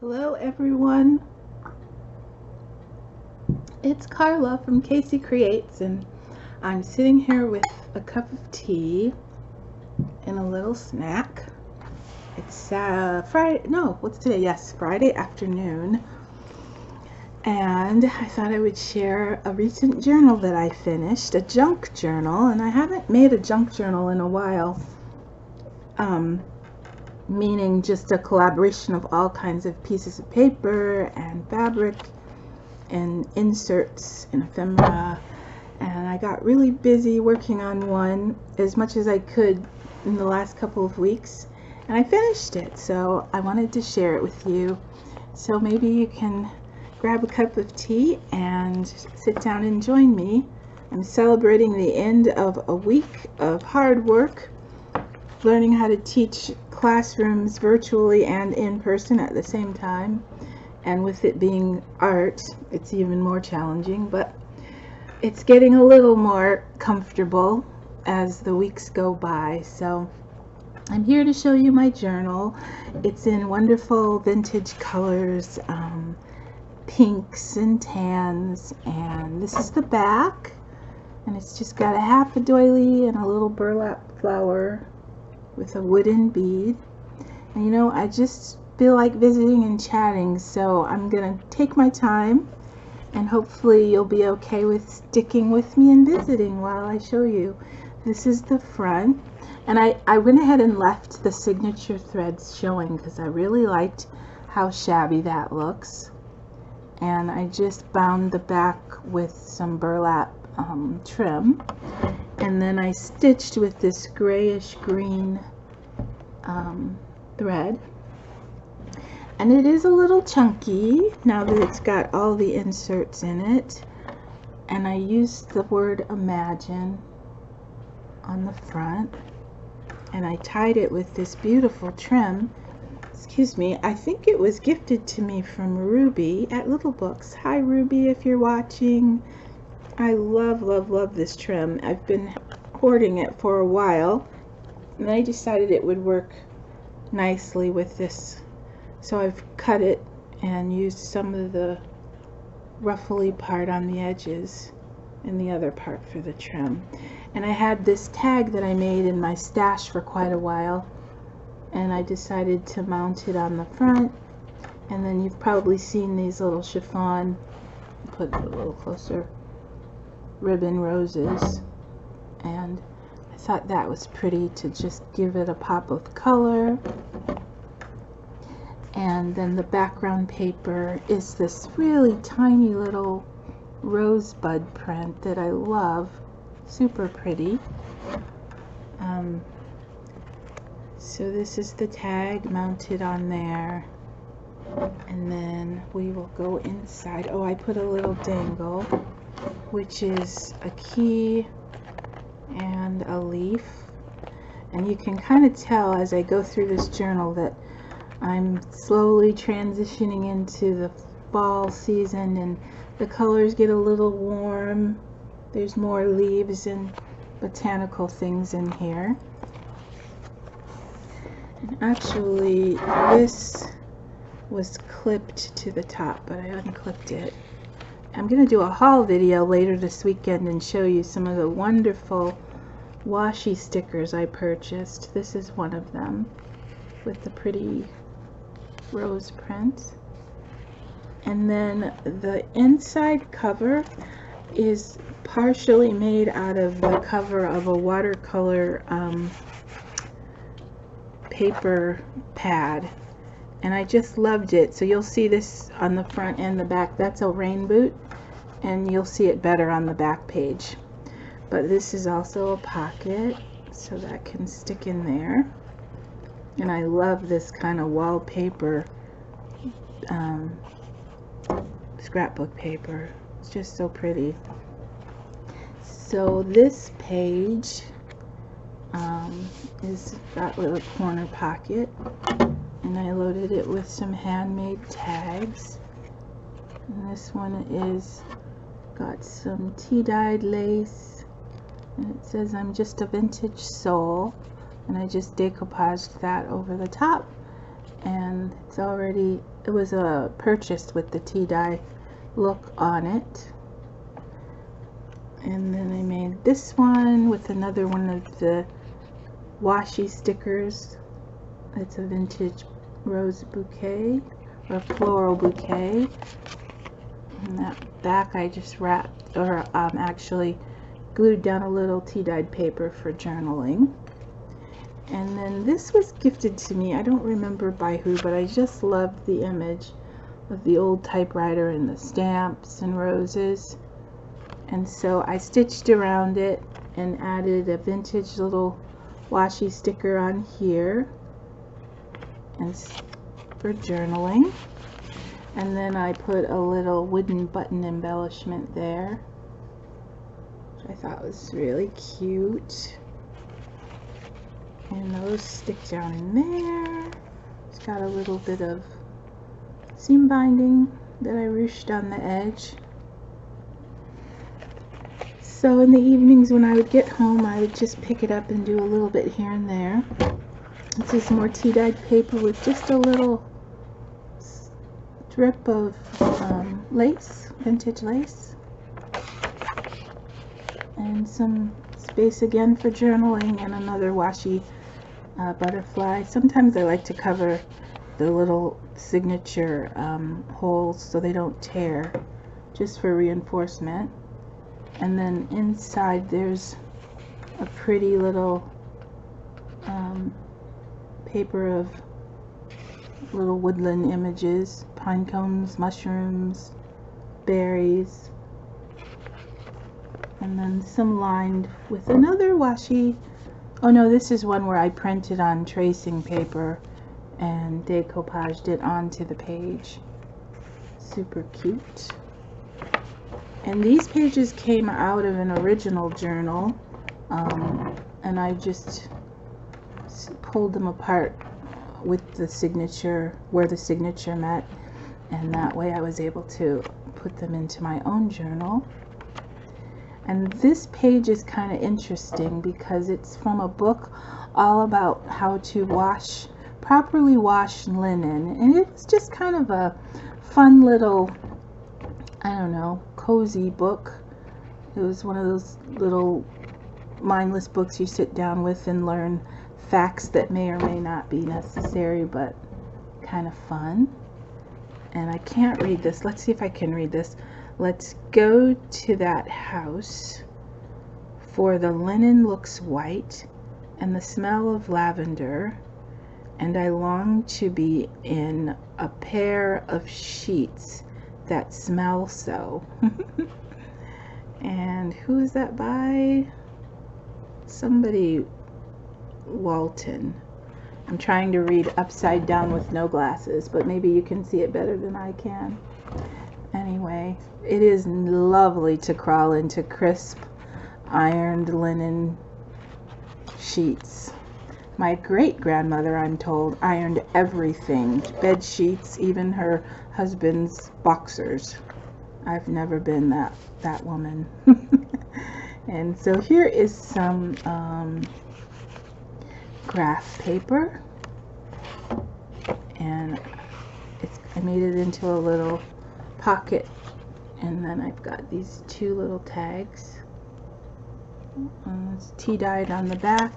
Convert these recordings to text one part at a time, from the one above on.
Hello everyone, it's Carla from Casey Creates, and I'm sitting here with a cup of tea and a little snack. It's Friday, no, what's today? Yes, Friday afternoon, and I thought I would share a recent journal that I finished, a junk journal, and I haven't made a junk journal in a while, meaning just a collaboration of all kinds of pieces of paper and fabric and inserts and ephemera, and I got really busy working on one as much as I could in the last couple of weeks, and I finished it, so I wanted to share it with you. So maybe you can grab a cup of tea and sit down and join me. I'm celebrating the end of a week of hard work learning how to teach classrooms virtually and in person at the same time. And with it being art, it's even more challenging, but it's getting a little more comfortable as the weeks go by. So I'm here to show you my journal. It's in wonderful vintage colors, pinks and tans, and this is the back, and it's just got a half a doily and a little burlap flower with a wooden bead. And you know, I just feel like visiting and chatting, so I'm gonna take my time, and hopefully you'll be okay with sticking with me and visiting while I show you. This is the front, and I went ahead and left the signature threads showing because I really liked how shabby that looks, and I just bound the back with some burlap trim, and then I stitched with this grayish green thread. And it is a little chunky now that it's got all the inserts in it. And I used the word imagine on the front. And I tied it with this beautiful trim. Excuse me, I think it was gifted to me from Ruby at Little Books. Hi Ruby, if you're watching. I love, love, love this trim. I've been hoarding it for a while, and I decided it would work nicely with this. So I've cut it and used some of the ruffly part on the edges and the other part for the trim. And I had this tag that I made in my stash for quite a while, and I decided to mount it on the front. And then you've probably seen these little chiffon, put it a little closer, ribbon roses, and I thought that was pretty to just give it a pop of color. And then the background paper is this really tiny little rosebud print that I love, super pretty. So this is the tag mounted on there, and then we will go inside. Oh, I put a little dangle, which is a key and a leaf, and you can kind of tell as I go through this journal that I'm slowly transitioning into the fall season, and the colors get a little warm. There's more leaves and botanical things in here. And actually this was clipped to the top, but I unclipped it. I'm going to do a haul video later this weekend and show you some of the wonderful washi stickers I purchased. This is one of them with the pretty rose print. And then the inside cover is partially made out of the cover of a watercolor paper pad, and I just loved it. So you'll see this on the front and the back. That's a rain boot, and you'll see it better on the back page. But this is also a pocket, so that can stick in there. And I love this kind of wallpaper scrapbook paper. It's just so pretty. So this page is that little corner pocket, and I loaded it with some handmade tags. And this one is got some tea-dyed lace, and it says I'm just a vintage soul, and I just decoupaged that over the top. and it was purchased with the tea dye look on it. And then I made this one with another one of the washi stickers. It's a vintage rose bouquet or floral bouquet. And that back I just wrapped, or actually glued down a little tea-dyed paper for journaling. And then this was gifted to me, I don't remember by who, but I just loved the image of the old typewriter and the stamps and roses. And so I stitched around it and added a vintage little washi sticker on here and for journaling. And then I put a little wooden button embellishment there, which I thought was really cute. And those stick down in there. It's got a little bit of seam binding that I ruched on the edge. So in the evenings when I would get home, I would just pick it up and do a little bit here and there. This is more tea-dyed paper with just a little strip of lace, vintage lace. And some space again for journaling, and another washi butterfly. Sometimes I like to cover the little signature holes so they don't tear, just for reinforcement. And then inside there's a pretty little paper of little woodland images, pine cones, mushrooms, berries, and then some lined with another washi. Oh no, this is one where I printed on tracing paper and decoupaged it onto the page. Super cute. And these pages came out of an original journal, and I just pulled them apart with the signature, where the signature met, and that way I was able to put them into my own journal. And this page is kind of interesting because it's from a book all about how to properly wash linen, and it was just kind of a fun little, I don't know, cozy book. It was one of those little mindless books you sit down with and learn facts that may or may not be necessary, but kind of fun. And I can't read this. Let's see if I can read this. Let's go to that house, for the linen looks white and the smell of lavender, and I long to be in a pair of sheets that smell so. And who is that by? Somebody, Walton. I'm trying to read upside down with no glasses, but maybe you can see it better than I can. Anyway, it is lovely to crawl into crisp ironed linen sheets. My great-grandmother, I'm told, ironed everything, bed sheets, even her husband's boxers. I've never been that woman. And so here is some graph paper, and I made it into a little pocket, and then I've got these two little tags. It's tea-dyed on the back.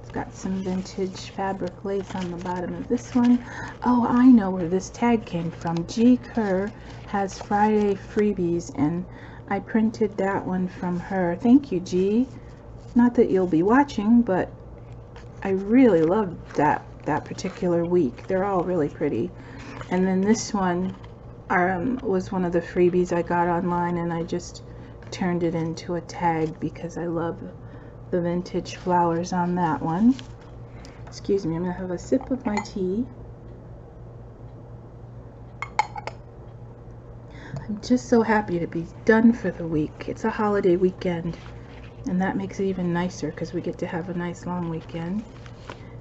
It's got some vintage fabric lace on the bottom of this one. Oh, I know where this tag came from. G. Kerr has Friday freebies, and I printed that one from her. Thank you, G. Not that you'll be watching, but I really loved that particular week. They're all really pretty. And then this one was one of the freebies I got online, and I just turned it into a tag because I love the vintage flowers on that one. Excuse me, I'm gonna have a sip of my tea. I'm just so happy to be done for the week. It's a holiday weekend, and that makes it even nicer because we get to have a nice long weekend.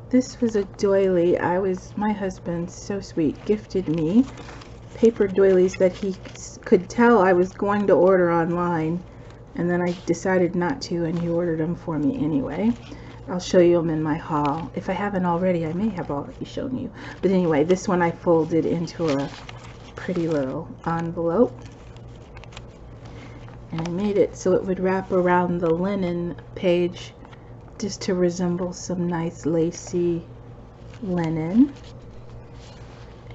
This was a doily. My husband, so sweet, gifted me paper doilies that he could tell I was going to order online, and then I decided not to, and he ordered them for me anyway. I'll show you them in my haul. If I haven't already, I may have already shown you. But anyway, this one I folded into a pretty little envelope. And I made it so it would wrap around the linen page just to resemble some nice lacy linen.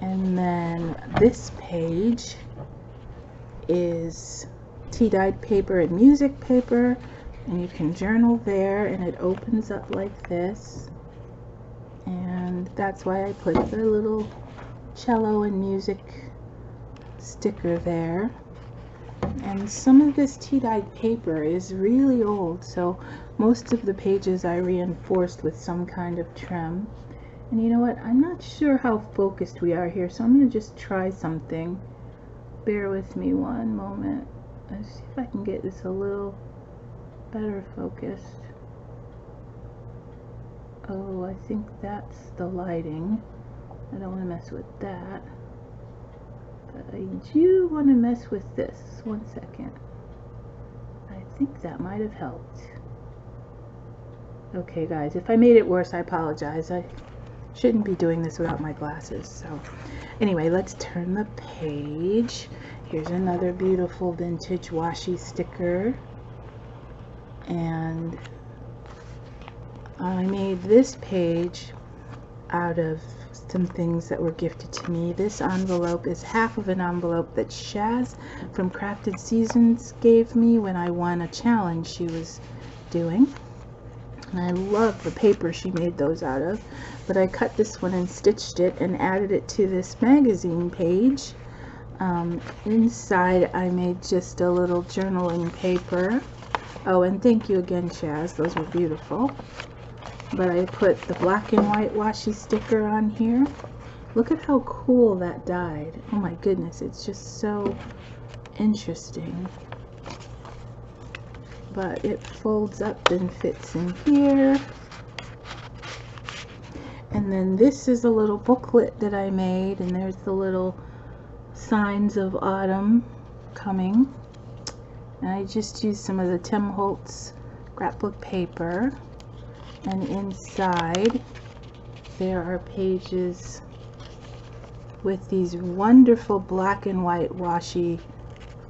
And then this page is tea-dyed paper and music paper, and you can journal there, and it opens up like this. And that's why I put the little cello and music sticker there. And some of this tea-dyed paper is really old, so most of the pages I reinforced with some kind of trim. And you know what, I'm not sure how focused we are here, so I'm going to just try something. Bear with me one moment. Let's see if I can get this a little better focused. Oh, I think that's the lighting. I don't want to mess with that. But I do want to mess with this. 1 second. I think that might have helped. Okay guys, if I made it worse, I apologize. I shouldn't be doing this without my glasses. So anyway, let's turn the page. Here's another beautiful vintage washi sticker. And I made this page out of some things that were gifted to me. This envelope is half of an envelope that Shaz from Crafted Seasons gave me when I won a challenge she was doing. And I love the paper she made those out of. But I cut this one and stitched it and added it to this magazine page. Inside I made just a little journaling paper. Oh, and thank you again, Shaz. Those were beautiful. But I put the black and white washi sticker on here. Look at how cool that dyed. Oh my goodness, it's just so interesting. But it folds up and fits in here. And then this is a little booklet that I made, and there's the little signs of autumn coming. And I just used some of the Tim Holtz scrapbook paper. And inside there are pages with these wonderful black and white washi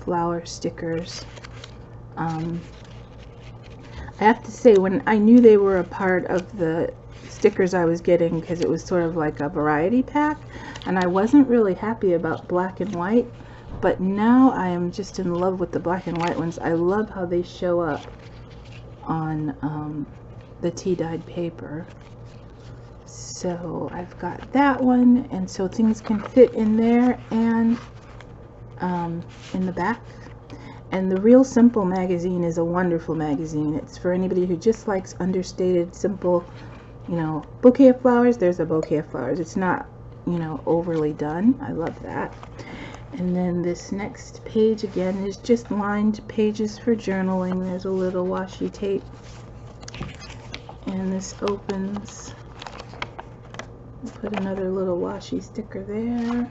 flower stickers. I have to say, when I knew they were a part of the stickers I was getting, because it was sort of like a variety pack, and I wasn't really happy about black and white, but now I am just in love with the black and white ones. I love how they show up on the tea-dyed paper. So I've got that one, and so things can fit in there and in the back. And the Real Simple magazine is a wonderful magazine. It's for anybody who just likes understated, simple, you know, bouquet of flowers. There's a bouquet of flowers. It's not, you know, overly done. I love that. And then this next page again is just lined pages for journaling. There's a little washi tape. And this opens. Put another little washi sticker there.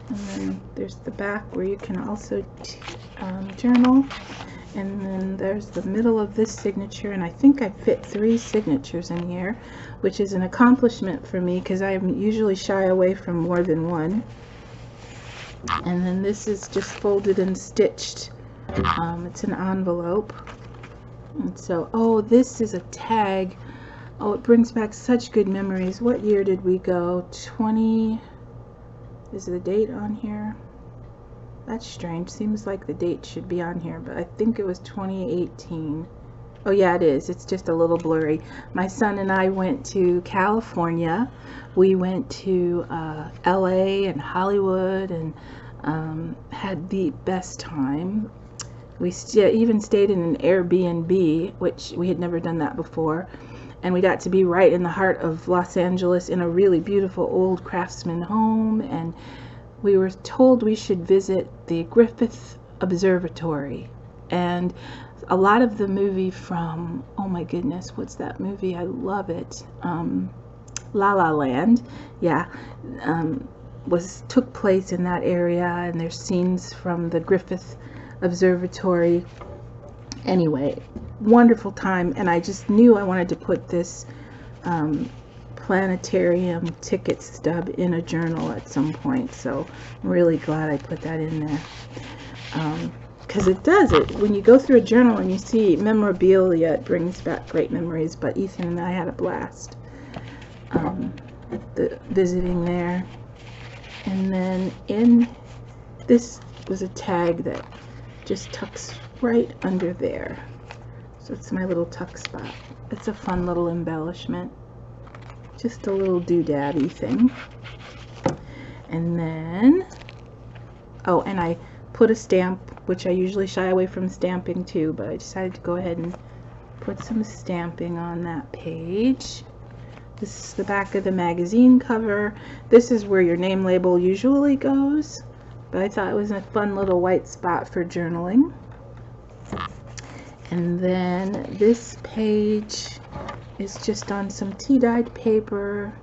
And then there's the back where you can also journal. And then there's the middle of this signature, and I think I fit 3 signatures in here, which is an accomplishment for me because I usually shy away from more than one. And then this is just folded and stitched. It's an envelope. And so, oh, this is a tag. Oh, it brings back such good memories. What year did we go? 20... Is the date on here? That's strange. Seems like the date should be on here, but I think it was 2018. Oh yeah, it is. It's just a little blurry. My son and I went to California. We went to LA and Hollywood and had the best time. We even stayed in an Airbnb, which we had never done that before. And we got to be right in the heart of Los Angeles in a really beautiful old craftsman home. And we were told we should visit the Griffith Observatory. And a lot of the movie from, oh my goodness, what's that movie? I love it. La La Land. Yeah. Took place in that area. And there's scenes from the Griffith Observatory. Anyway, wonderful time, and I just knew I wanted to put this planetarium ticket stub in a journal at some point, so I'm really glad I put that in there. Because it does it. When you go through a journal and you see memorabilia, it brings back great memories, but Ethan and I had a blast visiting there. And then in this was a tag that just tucks right under there. So it's my little tuck spot. It's a fun little embellishment. Just a little doodaddy thing. And then, oh, and I put a stamp, which I usually shy away from stamping too, but I decided to go ahead and put some stamping on that page. This is the back of the magazine cover. This is where your name label usually goes, but I thought it was a fun little white spot for journaling. And then this page is just on some tea-dyed paper.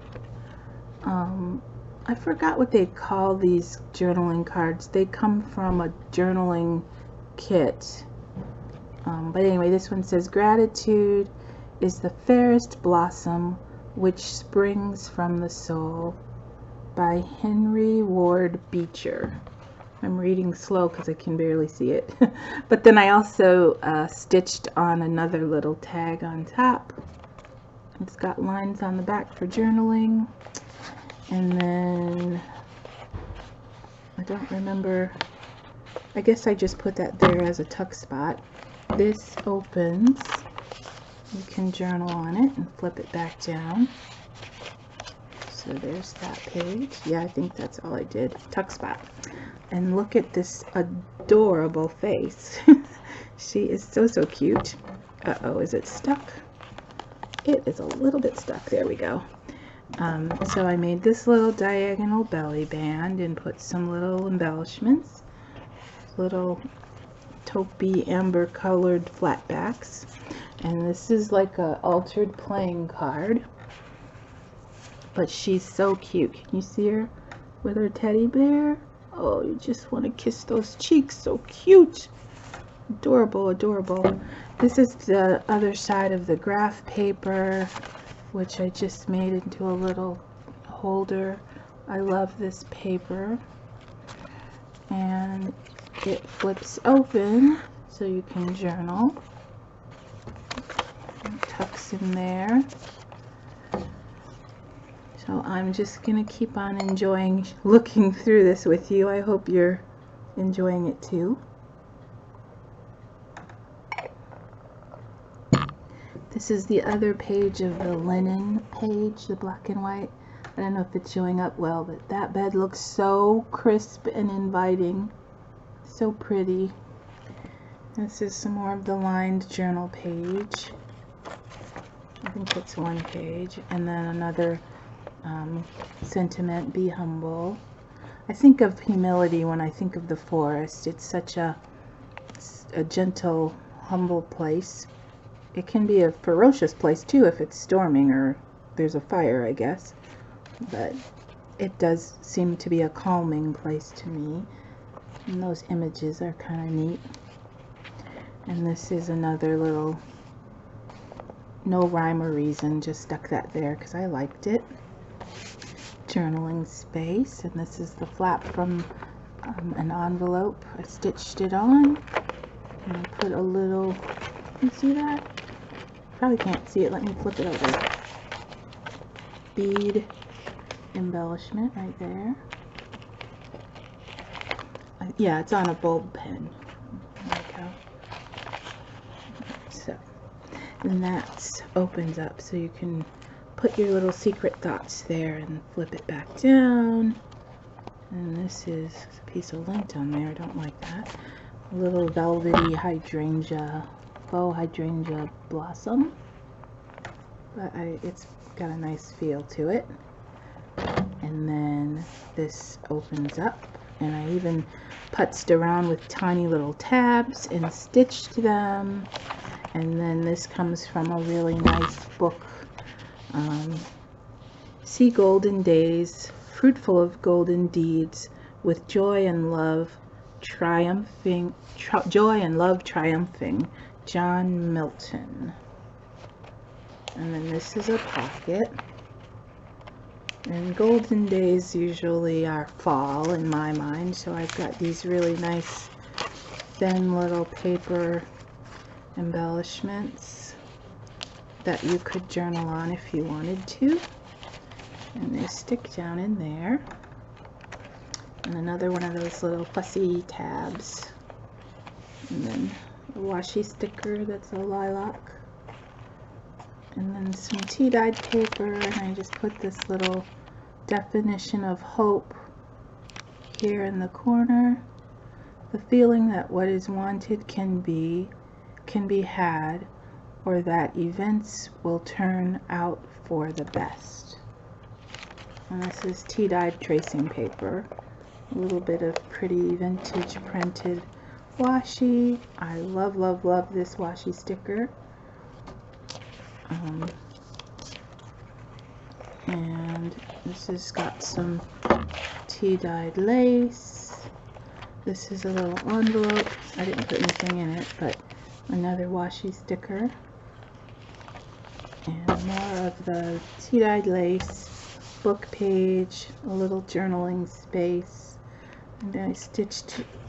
I forgot what they call these journaling cards. They come from a journaling kit. But anyway, this one says, "Gratitude is the fairest blossom which springs from the soul," by Henry Ward Beecher. I'm reading slow because I can barely see it. But then I also stitched on another little tag on top. It's got lines on the back for journaling. And then, I don't remember, I guess I just put that there as a tuck spot. This opens. You can journal on it and flip it back down. So there's that page. Yeah, I think that's all I did. Tuck spot. And look at this adorable face. She is so, so cute. Uh-oh, is it stuck? It is a little bit stuck. There we go. So I made this little diagonal belly band and put some little embellishments. Little taupey amber colored flat backs. And this is like a altered playing card. But she's so cute. Can you see her with her teddy bear? Oh, you just want to kiss those cheeks. So cute. Adorable, adorable. This is the other side of the graph paper, which I just made into a little holder. I love this paper. And it flips open so you can journal. It tucks in there. So I'm just gonna keep on enjoying looking through this with you. I hope you're enjoying it too. This is the other page of the linen page, the black and white. I don't know if it's showing up well, but that bed looks so crisp and inviting. So pretty. This is some more of the lined journal page. I think it's one page. And then another sentiment, be humble. I think of humility when I think of the forest. It's such a gentle, humble place. It can be a ferocious place too if it's storming or there's a fire, I guess. But it does seem to be a calming place to me. And those images are kind of neat. And this is another little, no rhyme or reason, just stuck that there because I liked it. Journaling space. And this is the flap from an envelope. I stitched it on. And I put a little, you see that? Probably can't see it. Let me flip it over. Bead embellishment right there. Yeah, it's on a bulb pen. There we go. So, and that opens up so you can put your little secret thoughts there and flip it back down. And this is a piece of lint on there. I don't like that. A little velvety hydrangea, faux hydrangea blossom. But it's got a nice feel to it. And then this opens up. And I even putzed around with tiny little tabs and stitched them. And then this comes from a really nice book. See golden days, fruitful of golden deeds, with joy and love triumphing, joy and love triumphing, John Milton. And then this is a pocket. And golden days usually are fall in my mind, so I've got these really nice thin little paper embellishments that you could journal on if you wanted to. And they stick down in there. And another one of those little fussy tabs. And then a washi sticker that's a lilac. And then some tea-dyed paper, and I just put this little definition of hope here in the corner. The feeling that what is wanted can be had, or that events will turn out for the best. And this is tea-dyed tracing paper. A little bit of pretty vintage printed washi. I love, love, love this washi sticker. And this has got some tea-dyed lace. This is a little envelope. I didn't put anything in it, but another washi sticker. And more of the tea-dyed lace, book page, a little journaling space. And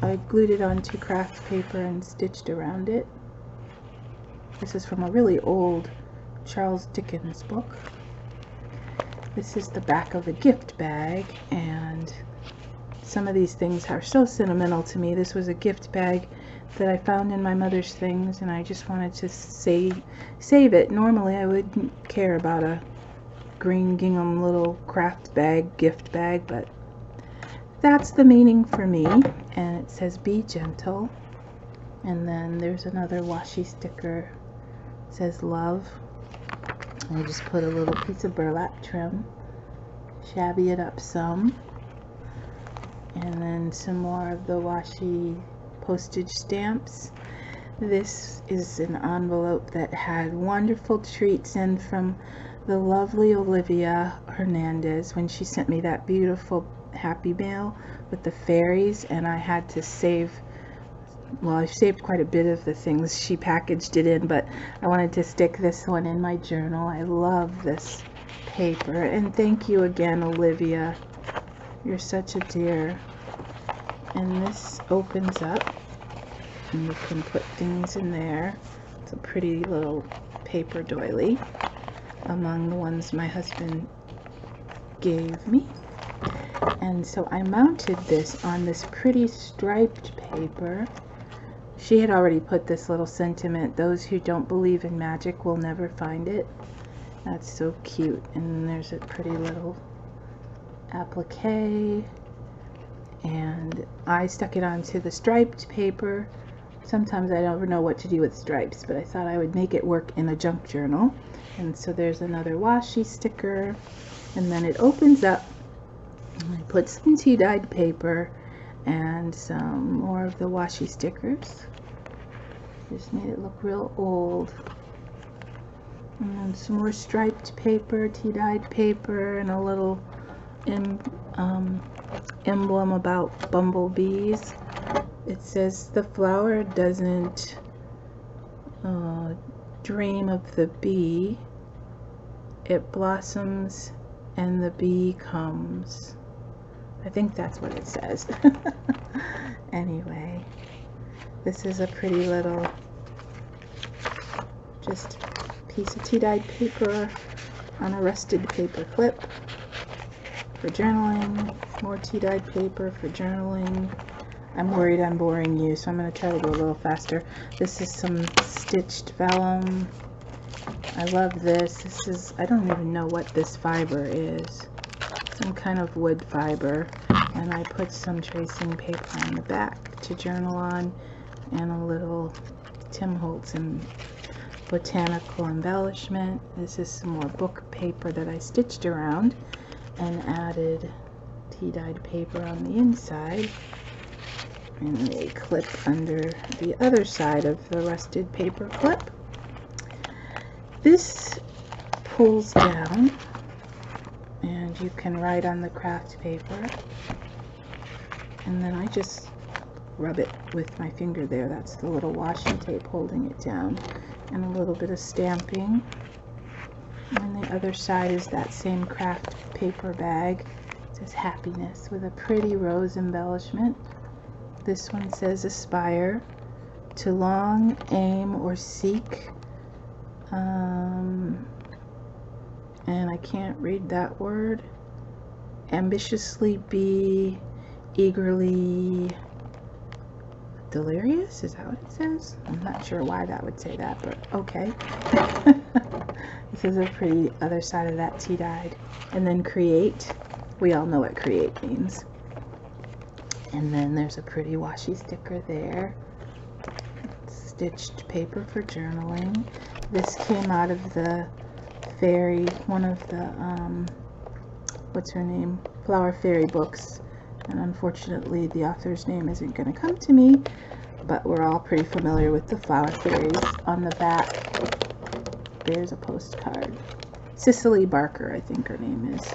I glued it onto craft paper and stitched around it. This is from a really old Charles Dickens book. This is the back of a gift bag, and some of these things are so sentimental to me. This was a gift bag that I found in my mother's things, and I just wanted to save it. Normally I wouldn't care about a green gingham little craft bag, gift bag, but that's the meaning for me. And it says be gentle. And then there's another washi sticker. It says love. I just put a little piece of burlap trim, shabby it up some, and then some more of the washi postage stamps. This is an envelope that had wonderful treats in from the lovely Olivia Hernandez when she sent me that beautiful Happy Mail with the fairies, and I had to save. Well, I saved quite a bit of the things she packaged it in, but I wanted to stick this one in my journal. I love this paper, and thank you again, Olivia. You're such a dear. And this opens up, and you can put things in there. It's a pretty little paper doily among the ones my husband gave me. And so I mounted this on this pretty striped paper. She had already put this little sentiment, those who don't believe in magic will never find it. That's so cute. And there's a pretty little applique. And I stuck it onto the striped paper. Sometimes I don't know what to do with stripes, but I thought I would make it work in a junk journal. And so there's another washi sticker. And then it opens up. And I put some tea-dyed paper and some more of the washi stickers. Just made it look real old. And then some more striped paper, tea-dyed paper, and a little emblem about bumblebees. It says the flower doesn't dream of the bee, it blossoms and the bee comes. I think that's what it says. Anyway, this is a pretty little just piece of tea-dyed paper on a rusted paper clip for journaling. More tea-dyed paper for journaling. I'm worried I'm boring you, so I'm going to try to go a little faster. This is some stitched vellum. I love this. This is, I don't even know what this fiber is. Some kind of wood fiber. And I put some tracing paper on the back to journal on, and a little Tim Holtz and botanical embellishment. This is some more book paper that I stitched around and added tea-dyed paper on the inside. And they clip under the other side of the rusted paper clip. This pulls down, and you can write on the craft paper. And then I just rub it with my finger there. That's the little washi tape holding it down, and a little bit of stamping. And the other side is that same craft paper bag. It says happiness with a pretty rose embellishment. This one says aspire, to long, aim, or seek. And I can't read that word. Ambitiously be, eagerly delirious? Is that what it says? I'm not sure why that would say that, but okay. This is a pretty other side of that tea-dyed. And then create. We all know what create means. And then there's a pretty washi sticker there. Stitched paper for journaling. This came out of the fairy, one of the, what's her name? Flower Fairy books. And unfortunately, the author's name isn't going to come to me, but we're all pretty familiar with the Flower Fairies. On the back, there's a postcard. Cicely Barker, I think her name is.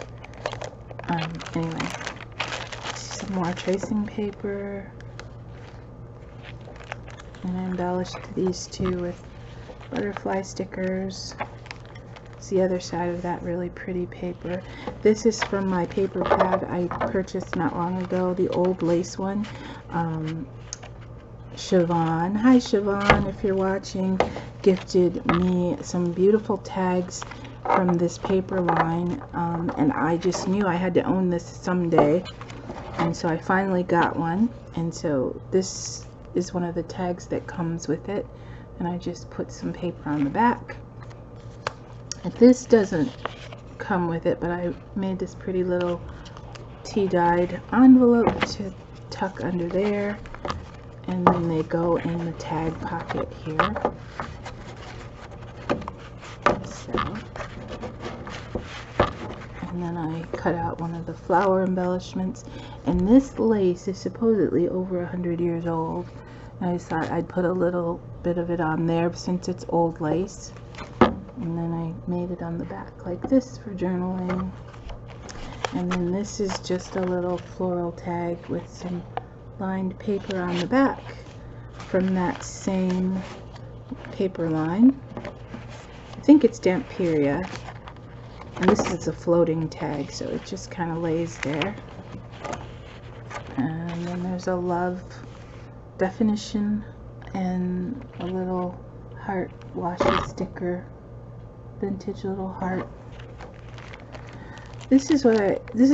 Anyway, some more tracing paper. And I embellished these two with butterfly stickers. It's the other side of that really pretty paper. This is from my paper pad I purchased not long ago, the old lace one. Siobhan, hi Siobhan, if you're watching, gifted me some beautiful tags from this paper line, and I just knew I had to own this someday, and so I finally got one. And so this is one of the tags that comes with it, and I just put some paper on the back. And this doesn't come with it, but I made this pretty little tea-dyed envelope to tuck under there, and then they go in the tag pocket here. So, and then I cut out one of the flower embellishments, and this lace is supposedly over 100 years old. And I just thought I'd put a little bit of it on there since it's old lace. And then I made it on the back like this for journaling. And then this is just a little floral tag with some lined paper on the back from that same paper line. I think it's Dampiria. And this is a floating tag, so it just kind of lays there. And then there's a love definition and a little heart washi sticker, vintage little heart. This is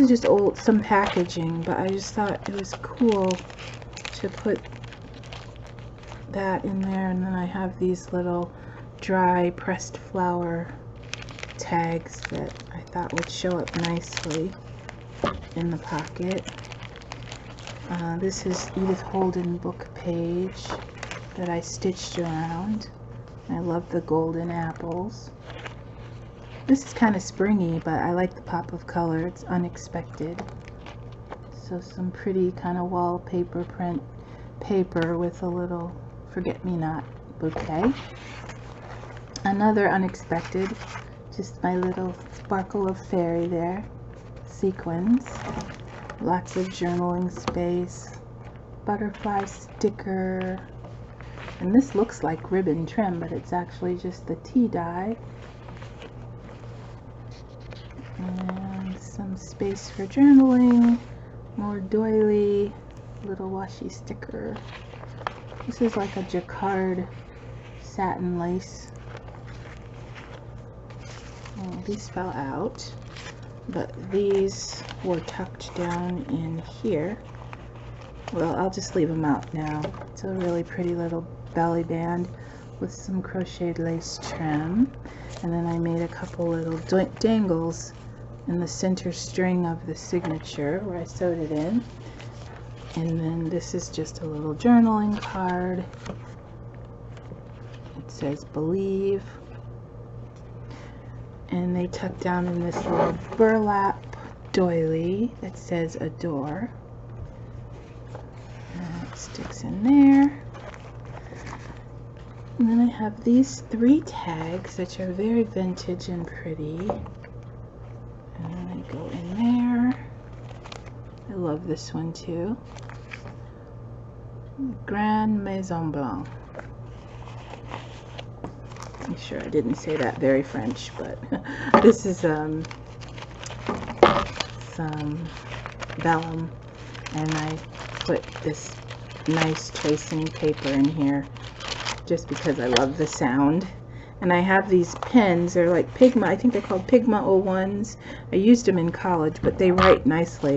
just old, some packaging, but I just thought it was cool to put that in there. And then I have these little dry pressed flower tags that I thought would show up nicely in the pocket. This is Edith Holden book page that I stitched around. I love the golden apples. This is kind of springy, but I like the pop of color. It's unexpected. So some pretty kind of wallpaper print paper with a little forget-me-not bouquet. Another unexpected, just my little sparkle of fairy there. Sequins. Lots of journaling space. Butterfly sticker. And this looks like ribbon trim, but it's actually just the tea dye. And some space for journaling. More doily. Little washi sticker. This is like a jacquard satin lace. Oh, these fell out, but these were tucked down in here. Well, I'll just leave them out now. It's a really pretty little belly band with some crocheted lace trim. And then I made a couple little dangles in the center string of the signature where I sewed it in. And then this is just a little journaling card. It says believe. And they tuck down in this little burlap doily that says adore. And it sticks in there. And then I have these 3 tags, which are very vintage and pretty. And then they go in there. I love this one too. Grand Maison Blanc. I'm sure I didn't say that very French, but this is some vellum, and I put this nice tracing paper in here just because I love the sound. And I have these pens, they're like Pigma, I think they're called Pigma 01s. I used them in college, but they write nicely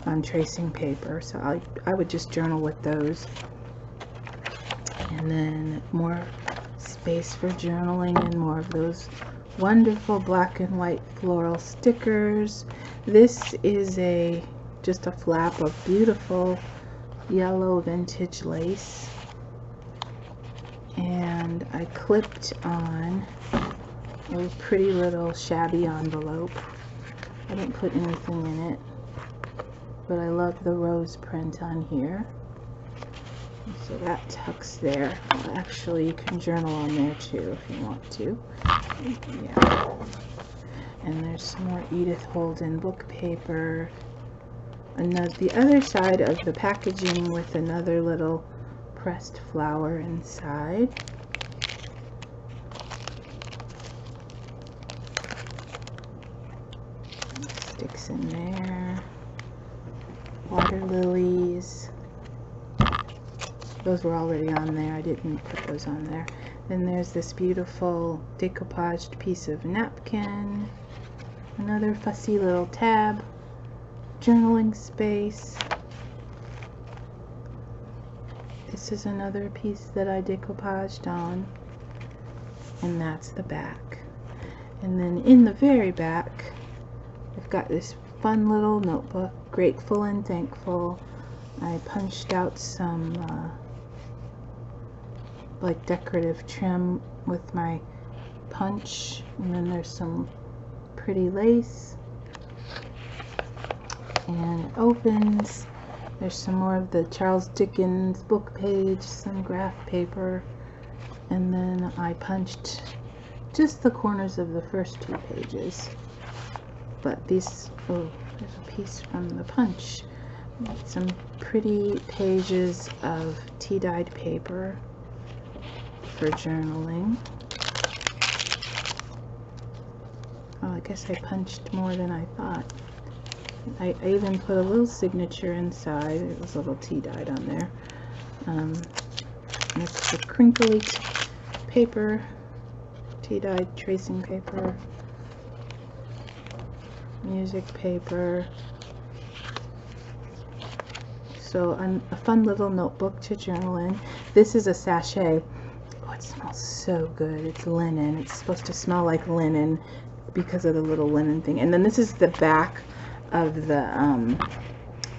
on tracing paper, so I would just journal with those. And then more space for journaling and more of those wonderful black and white floral stickers. This is just a flap of beautiful yellow vintage lace, and I clipped on a pretty little shabby envelope. I didn't put anything in it, but I love the rose print on here. So that tucks there. Well, actually, you can journal on there too if you want to. Yeah. And there's some more Edith Holden book paper. The other side of the packaging with another little pressed flower inside. Sticks in there. Water lilies. Those were already on there. I didn't put those on there. Then there's this beautiful decoupaged piece of napkin. Another fussy little tab. Journaling space. This is another piece that I decoupaged on. And that's the back. And then in the very back, I've got this fun little notebook, Grateful and Thankful. I punched out some like decorative trim with my punch, and then there's some pretty lace, and it opens. There's some more of the Charles Dickens book page, some graph paper, and then I punched just the corners of the first 2 pages. But these, oh, there's a piece from the punch. Some pretty pages of tea-dyed paper for journaling. Oh, I guess I punched more than I thought. I even put a little signature inside. It was a little tea-dyed on there. And it's the crinkly paper, tea-dyed tracing paper, music paper. So a fun little notebook to journal in. This is a sachet. Oh, it smells so good. It's linen. It's supposed to smell like linen because of the little linen thing. And then this is the back of the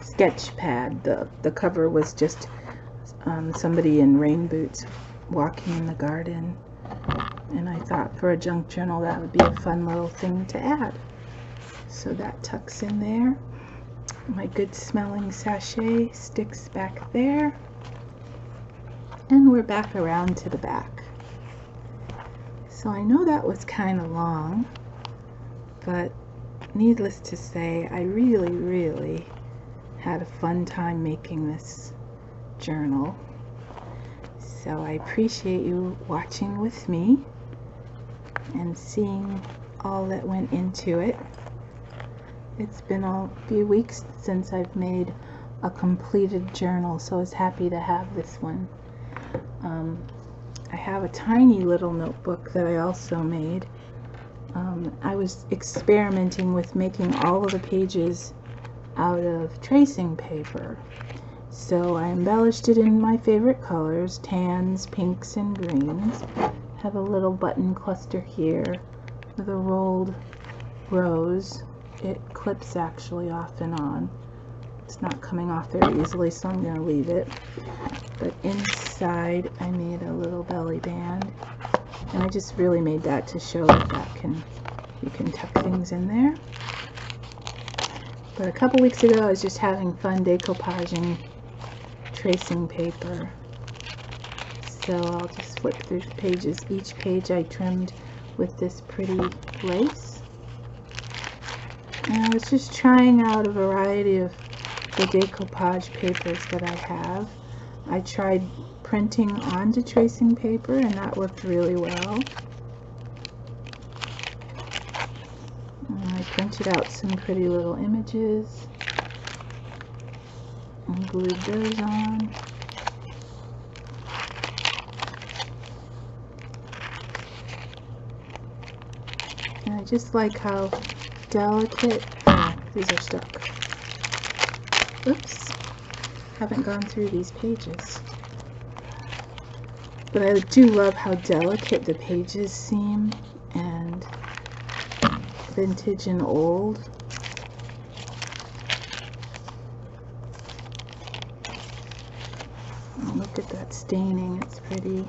sketch pad. The cover was just somebody in rain boots walking in the garden. And I thought for a junk journal that would be a fun little thing to add. So that tucks in there. My good smelling sachet sticks back there, and we're back around to the back. So I know that was kind of long, but needless to say, I really had a fun time making this journal. So I appreciate you watching with me and seeing all that went into it. It's been a few weeks since I've made a completed journal, so I was happy to have this one. I have a tiny little notebook that I also made. I was experimenting with making all of the pages out of tracing paper. So I embellished it in my favorite colors, tans, pinks, and greens. Have a little button cluster here with a rolled rose. It clips actually off and on. It's not coming off very easily, so I'm going to leave it. But inside I made a little belly band, and I just really made that to show that you can tuck things in there. But a couple weeks ago I was just having fun decoupaging tracing paper. So I'll just flip through the pages. Each page I trimmed with this pretty lace. And I was just trying out a variety of the decoupage papers that I have. I tried printing onto tracing paper, and that worked really well. And I printed out some pretty little images and glued those on. And I just like how delicate, oh, these are stuck. Oops, haven't gone through these pages. But I do love how delicate the pages seem, and vintage and old. Oh, look at that staining, it's pretty.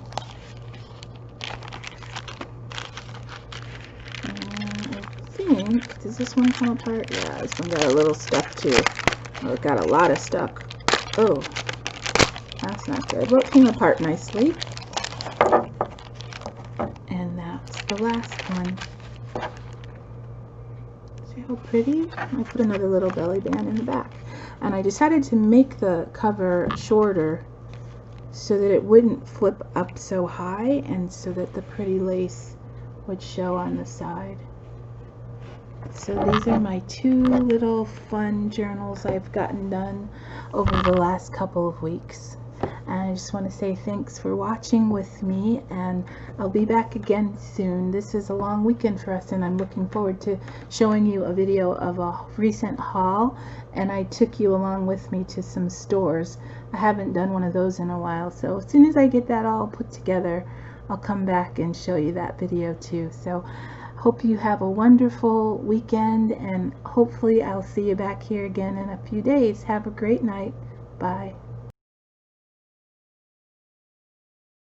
And I think, does this one come apart? Yeah, this one got a little stuck too. Oh, it got a lot of stuck. Oh, that's not good. Well, it came apart nicely. And that's the last one. See how pretty? I put another little belly band in the back. And I decided to make the cover shorter so that it wouldn't flip up so high, and so that the pretty lace would show on the side. So these are my two little fun journals I've gotten done over the last couple of weeks. And I just want to say thanks for watching with me, and I'll be back again soon. This is a long weekend for us, and I'm looking forward to showing you a video of a recent haul, and I took you along with me to some stores. I haven't done one of those in a while, so as soon as I get that all put together, I'll come back and show you that video too. So hope you have a wonderful weekend, and hopefully I'll see you back here again in a few days. Have a great night. Bye.